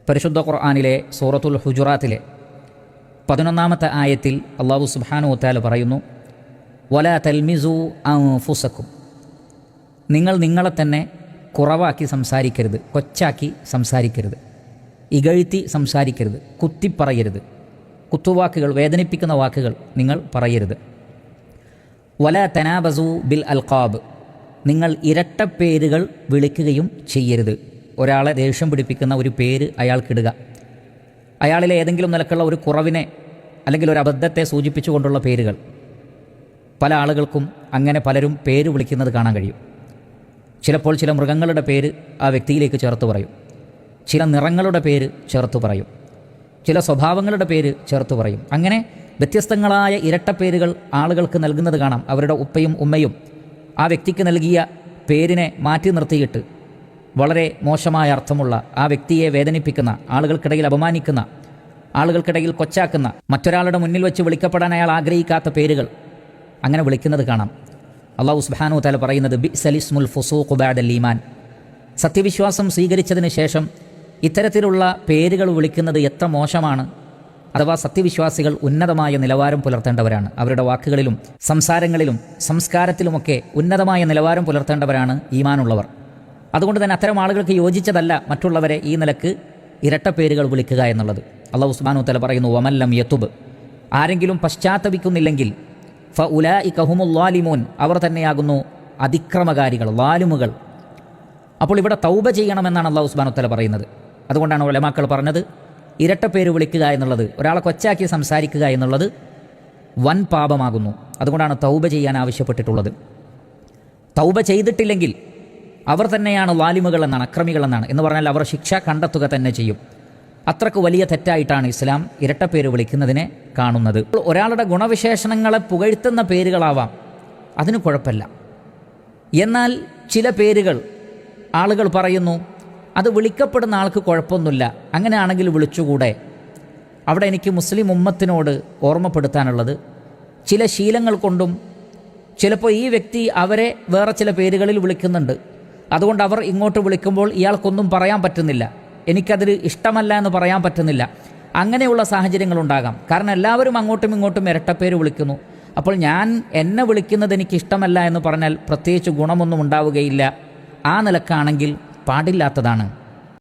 പരിശുദ്ധ ഖുർആനിലെ സൂറത്തുൽ ഹുജുറാത്തിലെ 11-ാമത്തെ ആയത്തിൽ അല്ലാഹു സുബ്ഹാനഹു വതആല പറയുന്നു, വലാ തൽമിസു അൻഫുസക്കും, നിങ്ങൾ നിങ്ങളെ തന്നെ കുറവാക്കി സംസാരിക്കരുത്, കൊച്ചാക്കി സംസാരിക്കരുത്, ഇകഴ്ത്തി സംസാരിക്കരുത്, കുത്തിപ്പറയരുത്, കുത്തുവാക്കുകൾ, വേദനിപ്പിക്കുന്ന വാക്കുകൾ നിങ്ങൾ പറയരുത്. വലാ തനാബസു ബിൽ അൽഖാബ്, നിങ്ങൾ ഇരട്ടപ്പേരുകൾ വിളിക്കുകയും ചെയ്യരുത്. ഒരാളെ ദേഷ്യം പിടിപ്പിക്കുന്ന ഒരു പേര് അയാൾക്കിടുക, അയാളിലെ ഏതെങ്കിലും നിലക്കുള്ള ഒരു കുറവിനെ അല്ലെങ്കിൽ ഒരു അബദ്ധത്തെ സൂചിപ്പിച്ചുകൊണ്ടുള്ള പേരുകൾ. പല ആളുകൾക്കും അങ്ങനെ പലരും പേര് വിളിക്കുന്നത് കാണാൻ കഴിയും. ചിലപ്പോൾ ചില മൃഗങ്ങളുടെ പേര് ആ വ്യക്തിയിലേക്ക് ചേർത്ത് പറയും, ചില നിറങ്ങളുടെ പേര് ചേർത്ത് പറയും, ചില സ്വഭാവങ്ങളുടെ പേര് ചേർത്ത് പറയും. അങ്ങനെ വ്യത്യസ്തങ്ങളായ ഇരട്ടപ്പേരുകൾ ആളുകൾക്ക് നൽകുന്നത് കാണാം. അവരുടെ ഉപ്പയും ഉമ്മയും ആ വ്യക്തിക്ക് നൽകിയ പേരിനെ മാറ്റി നിർത്തിയിട്ട് വളരെ മോശമായ അർത്ഥമുള്ള, ആ വ്യക്തിയെ വേദനിപ്പിക്കുന്ന, ആളുകൾക്കിടയിൽ അപമാനിക്കുന്ന, ആളുകൾക്കിടയിൽ കൊച്ചാക്കുന്ന, മറ്റൊരാളുടെ മുന്നിൽ വെച്ച് വിളിക്കപ്പെടാൻ അയാൾ ആഗ്രഹിക്കാത്ത പേരുകൾ അങ്ങനെ വിളിക്കുന്നത് കാണാം. അല്ലാഹു സുബ്ഹാനഹു വതആല പറയുന്നത്, ബിഅ്സലിസ്മുൽ ഫുസൂഖു ബഅദൽ ഈമാൻ, സത്യവിശ്വാസം സ്വീകരിച്ചതിന് ശേഷം ഇത്തരത്തിലുള്ള പേരുകൾ വിളിക്കുന്നത് എത്ര മോശമാണ്. അഥവാ സത്യവിശ്വാസികൾ ഉന്നതമായ നിലവാരം പുലർത്തേണ്ടവരാണ്. അവരുടെ വാക്കുകളിലും സംസാരങ്ങളിലും സംസ്കാരത്തിലുമൊക്കെ ഉന്നതമായ നിലവാരം പുലർത്തേണ്ടവരാണ് ഈമാനുള്ളവർ. അതുകൊണ്ട് തന്നെ അത്തരം ആളുകൾക്ക് യോജിച്ചതല്ല മറ്റുള്ളവരെ ഈ നിലക്ക് ഇരട്ടപ്പേരുകൾ വിളിക്കുക എന്നുള്ളത്. അല്ലാഹു സുബ്ഹാനഹു വതആല പറയുന്നു, വമൻ ലം യതുബ്, ആരെങ്കിലും പശ്ചാത്തപിക്കുന്നില്ലെങ്കിൽ ഫഉലൈക ഹുമുൽ ളാലിമൂൻ, അവർ തന്നെയാകുന്നു അതിക്രമകാരികൾ, ളാലിമുകൾ. അപ്പോൾ ഇവിടെ തൗബ ചെയ്യണമെന്നാണ് അല്ലാഹു സുബ്ഹാനഹു വതആല പറയുന്നത്. അതുകൊണ്ടാണ് ഉലമാക്കൾ പറഞ്ഞത്, ഇരട്ടപ്പേര് വിളിക്കുക എന്നുള്ളത്, ഒരാളെ കൊച്ചാക്കി സംസാരിക്കുക എന്നുള്ളത് വൻ പാപമാകുന്നു. അതുകൊണ്ടാണ് തൗബ ചെയ്യാൻ ആവശ്യപ്പെട്ടിട്ടുള്ളത്. തൗബ ചെയ്തിട്ടില്ലെങ്കിൽ അവർ തന്നെയാണ് ളാലിമുകൾ എന്നാണ്, അക്രമികൾ എന്നാണ്. എന്ന് പറഞ്ഞാൽ അവർ ശിക്ഷ കണ്ടെത്തുക തന്നെ ചെയ്യും. അത്രക്ക് വലിയ തെറ്റായിട്ടാണ് ഇസ്ലാം ഇരട്ടപ്പേര് വിളിക്കുന്നതിനെ കാണുന്നത്. ഒരാളുടെ ഗുണവിശേഷണങ്ങളെ പുകഴ്ത്തുന്ന പേരുകളാവാം, അതിന് കുഴപ്പമില്ല. എന്നാൽ ചില പേരുകൾ ആളുകൾ പറയുന്നു, അത് വിളിക്കപ്പെടുന്ന ആൾക്ക് കുഴപ്പമൊന്നുമില്ല, അങ്ങനെയാണെങ്കിൽ വിളിച്ചുകൂടെ. അവിടെ എനിക്ക് മുസ്ലിം ഉമ്മത്തിനോട് ഓർമ്മപ്പെടുത്താനുള്ളത്, ചില ശീലങ്ങൾ കൊണ്ടും ചിലപ്പോൾ ഈ വ്യക്തി അവരെ വേറെ ചില പേരുകളിൽ വിളിക്കുന്നുണ്ട്, അതുകൊണ്ട് അവർ ഇങ്ങോട്ട് വിളിക്കുമ്പോൾ ഇയാൾക്കൊന്നും പറയാൻ പറ്റുന്നില്ല, എനിക്കതിൽ ഇഷ്ടമല്ല എന്ന് പറയാൻ പറ്റുന്നില്ല. അങ്ങനെയുള്ള സാഹചര്യങ്ങളുണ്ടാകാം. കാരണം എല്ലാവരും അങ്ങോട്ടും ഇങ്ങോട്ടും ഇരട്ടപ്പേര് വിളിക്കുന്നു. അപ്പോൾ എന്നെ വിളിക്കുന്നത് എനിക്ക് ഇഷ്ടമല്ല എന്ന് പറഞ്ഞാൽ പ്രത്യേകിച്ച് ഗുണമൊന്നും ഉണ്ടാവുകയില്ല. ആ നിലക്കാണെങ്കിൽ പാടില്ലാത്തതാണ്.